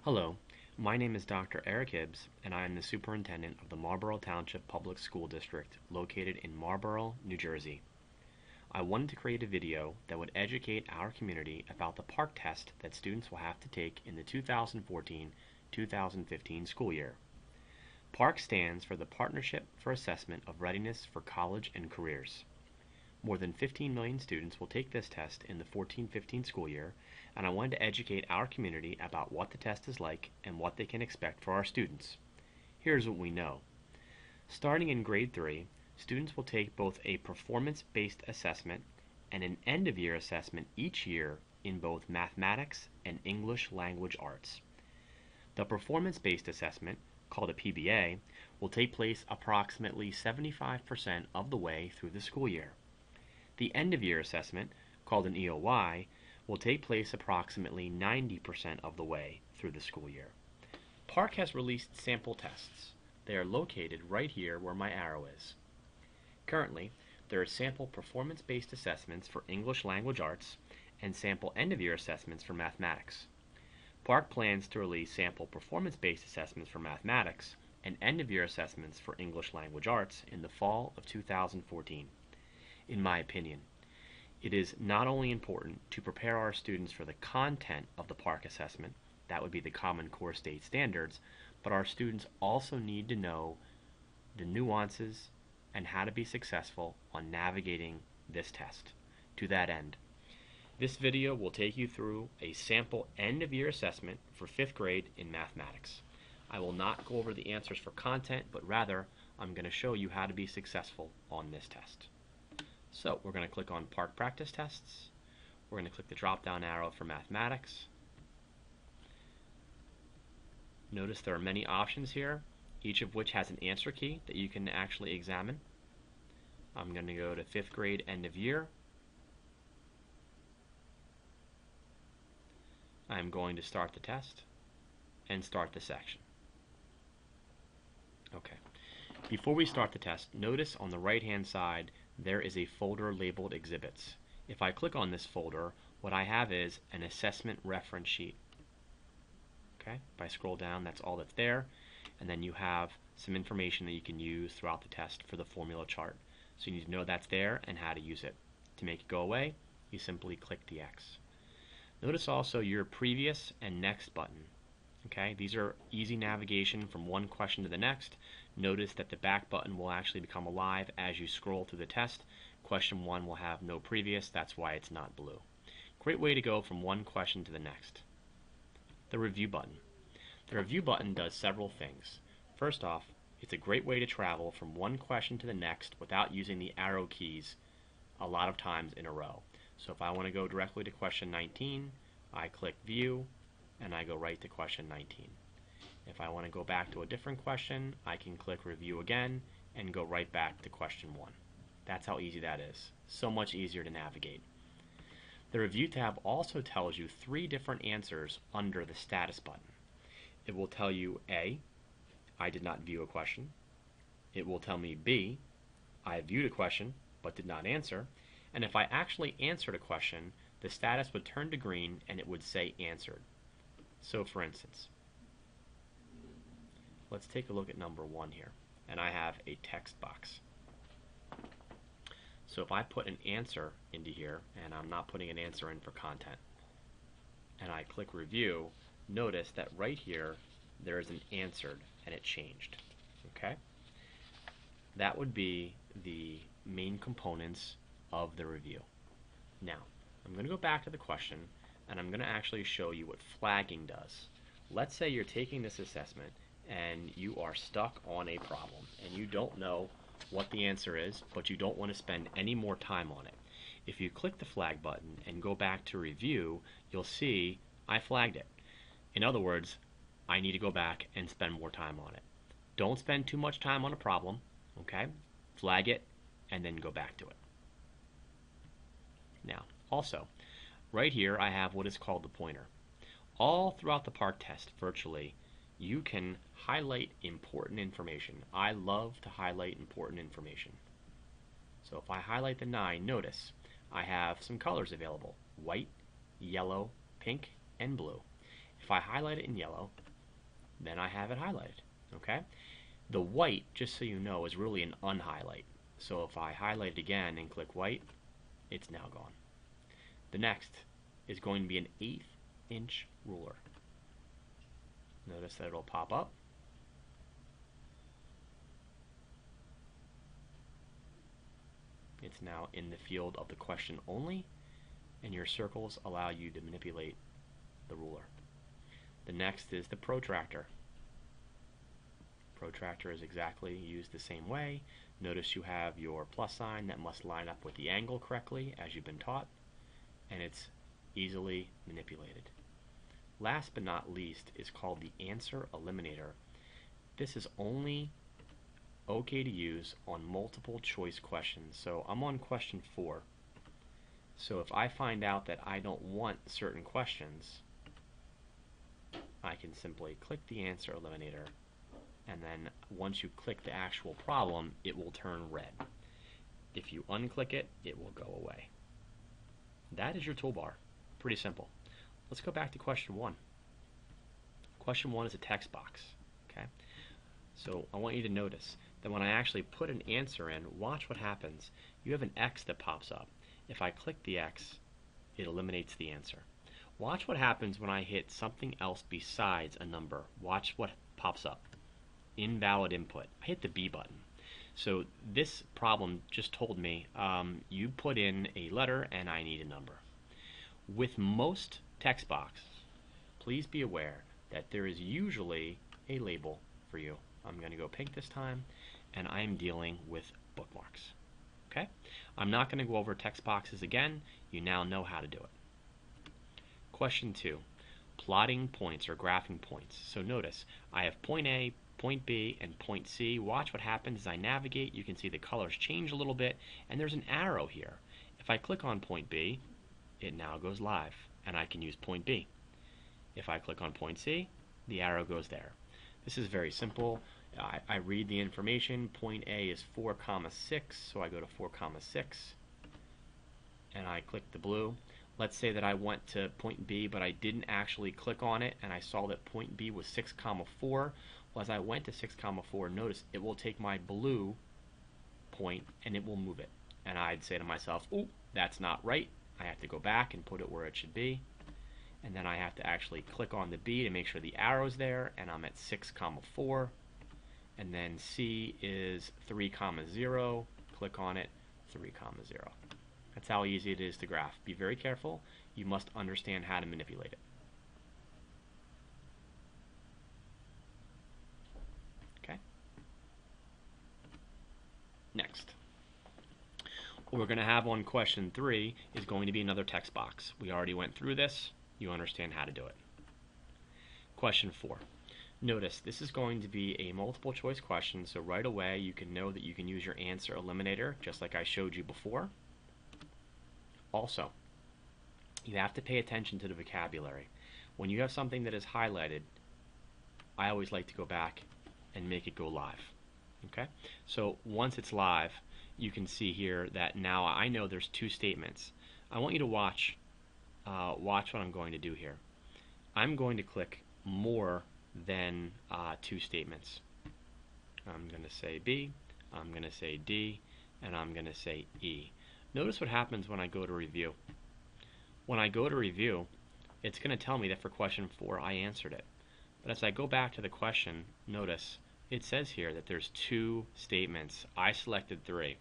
Hello, my name is Dr. Eric Hibbs, and I am the superintendent of the Marlborough Township Public School District located in Marlborough, New Jersey. I wanted to create a video that would educate our community about the PARCC test that students will have to take in the 2014-2015 school year. PARCC stands for the Partnership for Assessment of Readiness for College and Careers. More than 15 million students will take this test in the 14-15 school year, and I wanted to educate our community about what the test is like and what they can expect for our students. Here's what we know. Starting in grade 3, students will take both a performance-based assessment and an end-of-year assessment each year in both mathematics and English language arts. The performance-based assessment, called a PBA, will take place approximately 75% of the way through the school year. The end-of-year assessment, called an EOY, will take place approximately 90% of the way through the school year. PARCC has released sample tests. They are located right here where my arrow is. Currently, there are sample performance-based assessments for English language arts and sample end-of-year assessments for mathematics. PARCC plans to release sample performance-based assessments for mathematics and end-of-year assessments for English language arts in the fall of 2014. In my opinion, it is not only important to prepare our students for the content of the PARCC assessment, that would be the Common Core State Standards, but our students also need to know the nuances and how to be successful on navigating this test. To that end, this video will take you through a sample end-of-year assessment for 5th grade in mathematics. I will not go over the answers for content, but rather I'm going to show you how to be successful on this test. So we're going to click on PARCC Practice Tests. We're going to click the drop-down arrow for Mathematics. Notice there are many options here, each of which has an answer key that you can actually examine. I'm going to go to 5th grade end of year. I'm going to start the test and start the section. Okay. Before we start the test, notice on the right-hand side there is a folder labeled Exhibits. If I click on this folder, what I have is an assessment reference sheet. Okay, if I scroll down, that's all that's there, and then you have some information that you can use throughout the test for the formula chart. So you need to know that's there and how to use it. To make it go away, you simply click the X. Notice also your previous and next button. Okay, these are easy navigation from one question to the next. Notice that the back button will actually become alive as you scroll through the test. Question 1 will have no previous, that's why it's not blue. Great way to go from one question to the next. The review button. The review button does several things. First off, it's a great way to travel from one question to the next without using the arrow keys a lot of times in a row. So if I want to go directly to question 19, I click View, and I go right to question 19. If I want to go back to a different question, I can click Review again and go right back to question 1. That's how easy that is. So much easier to navigate. The Review tab also tells you 3 different answers under the Status button. It will tell you A, I did not view a question. It will tell me B, I viewed a question but did not answer. And if I actually answered a question, the status would turn to green and it would say Answered. So for instance, let's take a look at number 1 here, and I have a text box. So if I put an answer into here, and I'm not putting an answer in for content, and I click Review, notice that right here there is an Answered and it changed. Okay? That would be the main components of the review. Now, I'm going to go back to the question, and I'm going to actually show you what flagging does. Let's say you're taking this assessment and you are stuck on a problem and you don't know what the answer is, but you don't want to spend any more time on it. If you click the flag button and go back to review, you'll see I flagged it. In other words, I need to go back and spend more time on it. Don't spend too much time on a problem, okay? Flag it and then go back to it. Now, also, right here I have what is called the pointer. All throughout the PARCC test, virtually, you can highlight important information. I love to highlight important information. So if I highlight the 9, notice I have some colors available: white, yellow, pink, and blue. If if I highlight it in yellow, then I have it highlighted. Okay? The white, just so you know, is really an unhighlight. So if I highlight it again and click white, it's now gone. The next is going to be an 1/8 inch ruler. Notice that it'll pop up. It's now in the field of the question only, and your circles allow you to manipulate the ruler. The next is the protractor. Protractor is exactly used the same way. Notice you have your plus sign that must line up with the angle correctly as you've been taught, and it's easily manipulated. Last but not least is called the answer eliminator. This is only okay to use on multiple choice questions. So I'm on question 4. So if I find out that I don't want certain questions, I can simply click the answer eliminator, and then once you click the actual problem, it will turn red. If you unclick it, it will go away. That is your toolbar. Pretty simple. Let's go back to question 1. Question 1 is a text box. Okay? So I want you to notice that when I actually put an answer in, watch what happens. You have an X that pops up. If I click the X, it eliminates the answer. Watch what happens when I hit something else besides a number. Watch what pops up. Invalid input. I hit the B button. So this problem just told me you put in a letter and I need a number. With most text boxes, please be aware that there is usually a label for you. I'm going to go pink this time, and I'm dealing with bookmarks. Okay? I'm not going to go over text boxes again. You now know how to do it. Question 2, plotting points or graphing points. So notice, I have point A, point B, and point C. Watch what happens as I navigate. You can see the colors change a little bit, and there's an arrow here. If I click on point B, it now goes live, and I can use point B. If I click on point C, the arrow goes there. This is very simple. I read the information. Point A is 4, 6, so I go to 4, 6, and I click the blue. Let's say that I went to point B, but I didn't actually click on it, and I saw that point B was 6, 4. Well, as I went to 6, 4, notice it will take my blue point and it will move it. And I'd say to myself, oh, that's not right. I have to go back and put it where it should be. And then I have to actually click on the B to make sure the arrow's there, and I'm at 6, 4. And then C is 3, 0. Click on it, 3, 0. That's how easy it is to graph. Be very careful. You must understand how to manipulate it. Okay? Next. What we're going to have on question 3 is going to be another text box. We already went through this. You understand how to do it. Question 4. Notice this is going to be a multiple choice question, so right away you can know that you can use your answer eliminator just like I showed you before. Also, you have to pay attention to the vocabulary. When you have something that is highlighted, I always like to go back and make it go live. Okay? So once it's live, you can see here that now I know there's 2 statements. I want you to watch what I'm going to do here. I'm going to click more than 2 statements. I'm going to say B, I'm going to say D, and I'm going to say E. Notice what happens when I go to review. When I go to review, it's going to tell me that for question 4 I answered it. But as I go back to the question, notice it says here that there's 2 statements. I selected 3.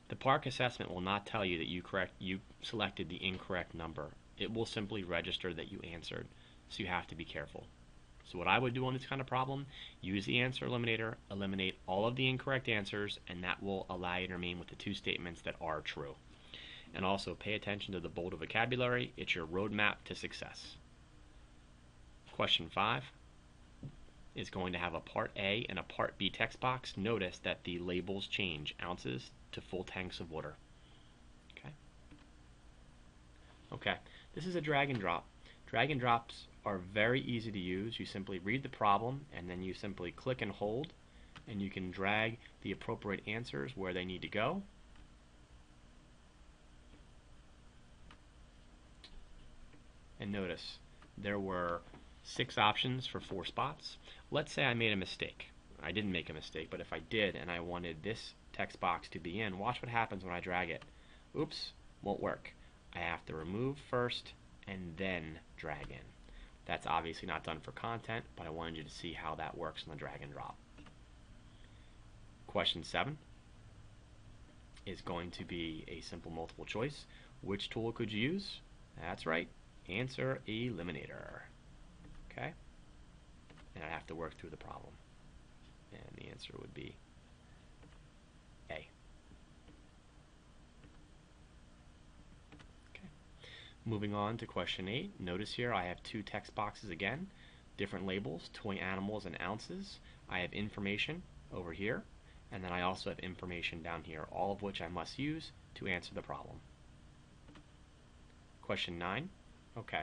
The PARCC assessment will not tell you that you selected the incorrect number. It will simply register that you answered, so you have to be careful. So what I would do on this kind of problem, use the answer eliminator, eliminate all of the incorrect answers, and that will allow you to remain with the 2 statements that are true. And also pay attention to the bolded vocabulary. It's your roadmap to success. Question 5 is going to have a part A and a part B text box. Notice that the labels change, ounces to full tanks of water. Okay, this is a drag and drop. Drag and drops are very easy to use. You simply read the problem and then you simply click and hold, and you can drag the appropriate answers where they need to go. And notice there were 6 options for 4 spots. Let's say I made a mistake. I didn't make a mistake, but if I did and I wanted this text box to be in, watch what happens when I drag it. Oops, won't work. I have to remove first and then drag in. That's obviously not done for content, but I wanted you to see how that works on the drag and drop. Question 7 is going to be a simple multiple choice. Which tool could you use? That's right, answer eliminator. Okay? And I have to work through the problem. And the answer would be A. Okay. Moving on to question 8. Notice here I have 2 text boxes again, different labels, toy animals and ounces. I have information over here, and then I also have information down here, all of which I must use to answer the problem. Question 9. Okay,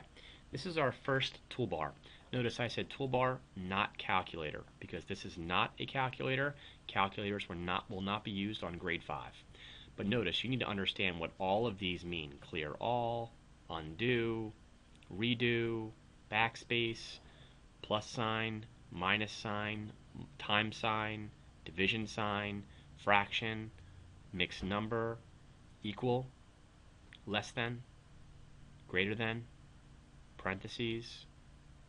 this is our first toolbar. Notice I said toolbar, not calculator, because this is not a calculator. Calculators will not be used on grade 5. But notice you need to understand what all of these mean. Clear all, undo, redo, backspace, plus sign, minus sign, times sign, division sign, fraction, mixed number, equal, less than, greater than, parentheses,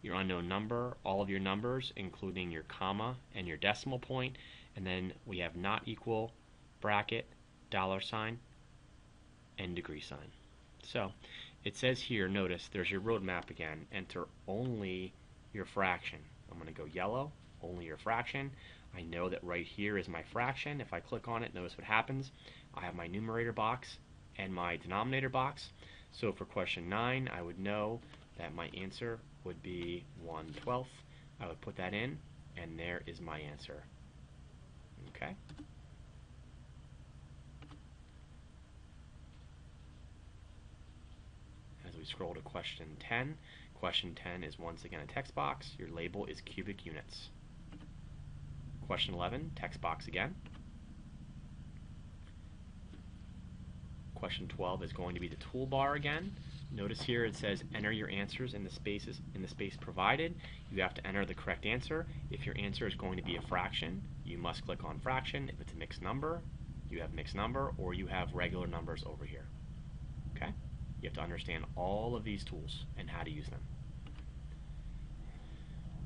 your unknown number, all of your numbers, including your comma and your decimal point, and then we have not equal, bracket, dollar sign, and degree sign. So it says here, notice there's your roadmap again. Enter only your fraction. I'm going to go yellow, only your fraction. I know that right here is my fraction. If I click on it, notice what happens. I have my numerator box and my denominator box. So for question 9, I would know that my answer would be 1/12. I would put that in, and there is my answer. Okay? As we scroll to question 10, question 10 is once again a text box. Your label is cubic units. Question 11, text box again. Question 12 is going to be the toolbar again. Notice here it says enter your answers in the space provided. You have to enter the correct answer. If your answer is going to be a fraction, you must click on fraction. If it's a mixed number, you have mixed number, or you have regular numbers over here. Okay? You have to understand all of these tools and how to use them.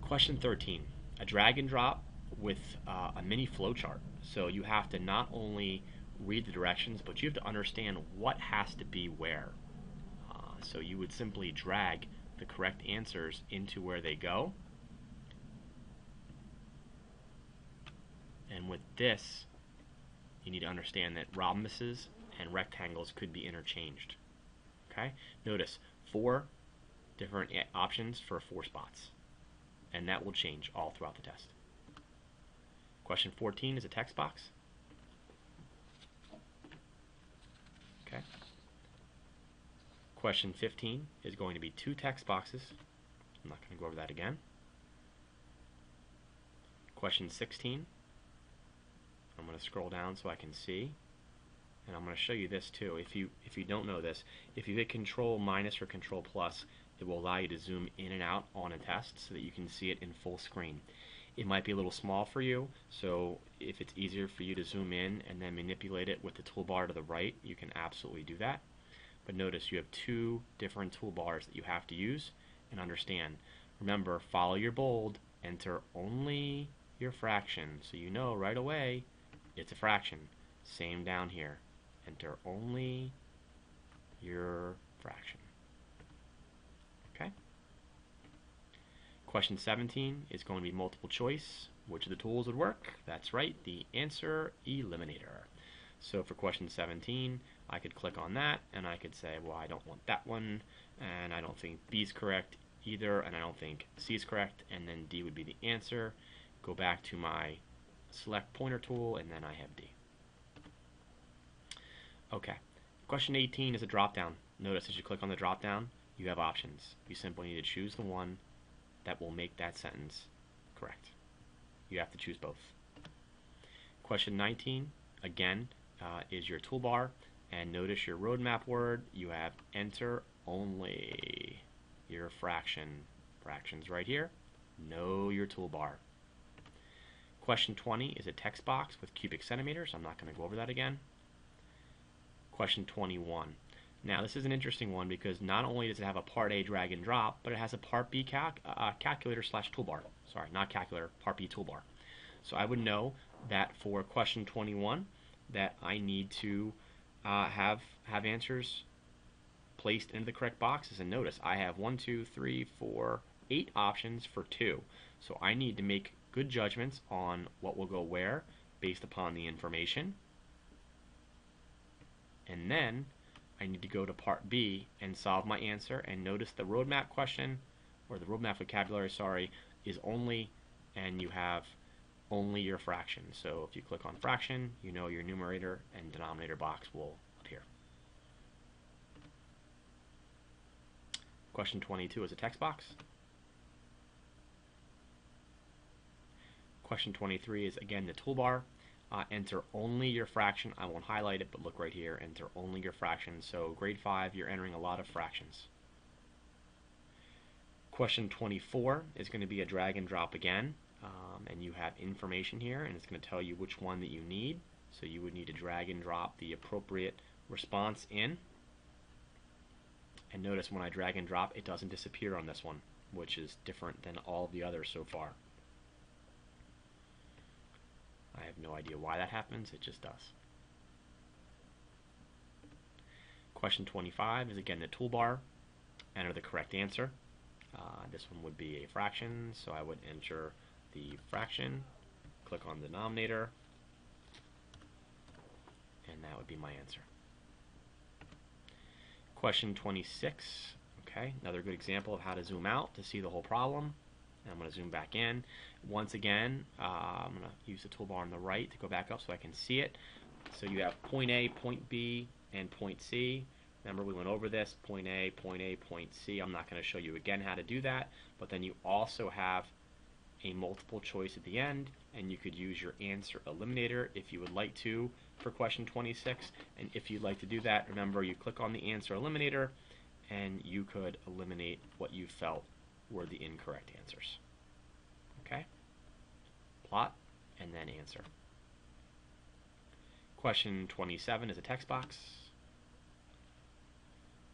Question 13, a drag and drop with a mini flowchart. So you have to not only read the directions, but you have to understand what has to be where. So you would simply drag the correct answers into where they go. And with this, you need to understand that rhombuses and rectangles could be interchanged. Okay? Notice 4 different options for 4 spots. And that will change all throughout the test. Question 14 is a text box. Okay. Question 15 is going to be 2 text boxes. I'm not going to go over that again. Question 16. I'm going to scroll down so I can see. And I'm going to show you this too. If you don't know this, if you hit Control minus or Control plus, it will allow you to zoom in and out on a test so that you can see it in full screen. It might be a little small for you, so if it's easier for you to zoom in and then manipulate it with the toolbar to the right, you can absolutely do that. But notice you have 2 different toolbars that you have to use and understand. Remember, follow your bold, enter only your fraction, so you know right away it's a fraction. Same down here. Enter only your fraction. Okay? Question 17 is going to be multiple choice. Which of the tools would work? That's right, the answer eliminator. So for question 17, I could click on that and I could say, well, I don't want that one, and I don't think B is correct either, and I don't think C is correct, and then D would be the answer. Go back to my select pointer tool, and then I have D. Okay, question 18 is a drop down. Notice as you click on the drop down, you have options. You simply need to choose the one that will make that sentence correct. You have to choose both. Question 19, again, is your toolbar, and notice your roadmap word. You have enter only your fraction. Fractions right here. Know your toolbar. Question 20 is a text box with cubic centimeters. I'm not going to go over that again. Question 21. Now this is an interesting one because not only does it have a Part A drag and drop, but it has a Part B calculator slash toolbar. Sorry, not calculator, Part B toolbar. So I would know that for question 21 that I need to have answers placed into the correct boxes. And notice I have 1, 2, 3, 4, 8 options for 2. So I need to make good judgments on what will go where based upon the information. And then I need to go to Part B and solve my answer. And notice the roadmap question, or the roadmap vocabulary, sorry, is only, and you have only your fraction. So if you click on fraction, you know your numerator and denominator box will appear. Question 22 is a text box. Question 23 is again the toolbar. Enter only your fraction. I won't highlight it, but look right here. Enter only your fraction. So grade 5, you're entering a lot of fractions. Question 24 is going to be a drag and drop again. And you have information here, and it's going to tell you which one that you need. So you would need to drag and drop the appropriate response in. And notice when I drag and drop, it doesn't disappear on this one, which is different than all of the others so far. I have no idea why that happens, it just does. Question 25 is again the toolbar. Enter the correct answer. This one would be a fraction, so I would enter the fraction, click on the denominator, and that would be my answer. Question 26, okay, another good example of how to zoom out to see the whole problem. And I'm going to zoom back in. Once again, I'm going to use the toolbar on the right to go back up so I can see it. So you have point A, point B, and point C. Remember we went over this, point A, point A, point C. I'm not going to show you again how to do that, but then you also have a multiple choice at the end, and you could use your answer eliminator if you would like to for question 26. And if you'd like to do that, remember you click on the answer eliminator and you could eliminate what you felt were the incorrect answers. Okay? Plot and then answer. Question 27 is a text box.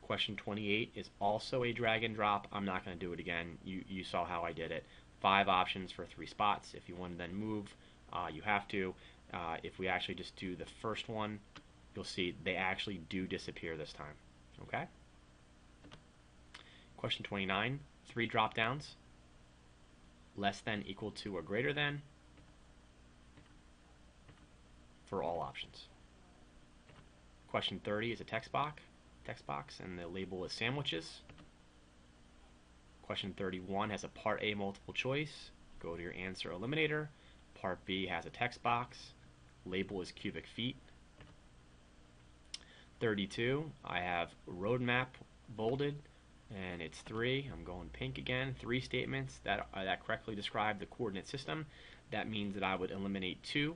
Question 28 is also a drag and drop. I'm not going to do it again. You saw how I did it. 5 options for 3 spots. If you want to then move, you have to. If we actually just do the first one, you'll see they actually do disappear this time. Okay? Question 29, 3 drop downs. Less than, equal to, or greater than for all options. Question 30 is a text box, and the label is sandwiches. Question 31 has a Part A multiple choice. Go to your answer eliminator. Part B has a text box. Label is cubic feet. 32, I have roadmap bolded, and it's 3. I'm going pink again. 3 statements that correctly describe the coordinate system. That means that I would eliminate 2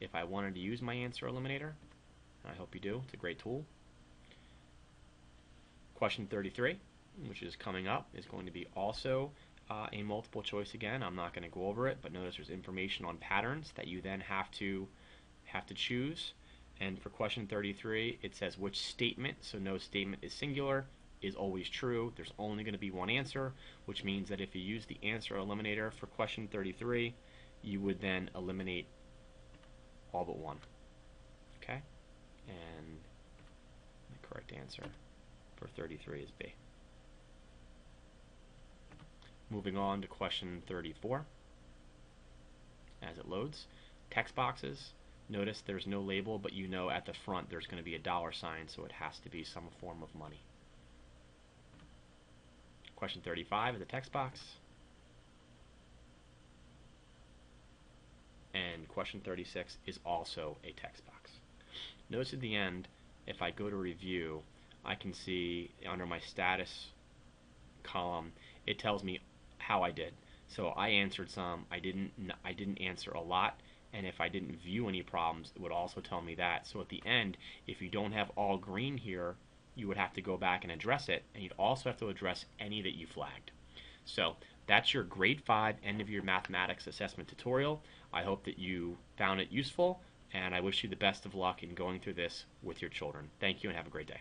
if I wanted to use my answer eliminator. I hope you do. It's a great tool. Question 33, which is coming up, is going to be also a multiple choice again. I'm not going to go over it, but notice there's information on patterns that you then have to choose. And for question 33, it says which statement, so no statement is singular, is always true. There's only going to be one answer, which means that if you use the answer eliminator for question 33, you would then eliminate all but one. Okay? And the correct answer for 33 is B. Moving on to question 34. As it loads, text boxes. Notice there's no label, but you know at the front there's going to be a $sign, so it has to be some form of money. Question 35 is a text box. And question 36 is also a text box. Notice at the end, if I go to review, I can see under my status column, it tells me how I did. So I answered some, I didn't answer a lot, and if I didn't view any problems, it would also tell me that. So at the end, if you don't have all green here, you would have to go back and address it, and you'd also have to address any that you flagged. So that's your grade 5 end of year mathematics assessment tutorial. I hope that you found it useful, and I wish you the best of luck in going through this with your children. Thank you and have a great day.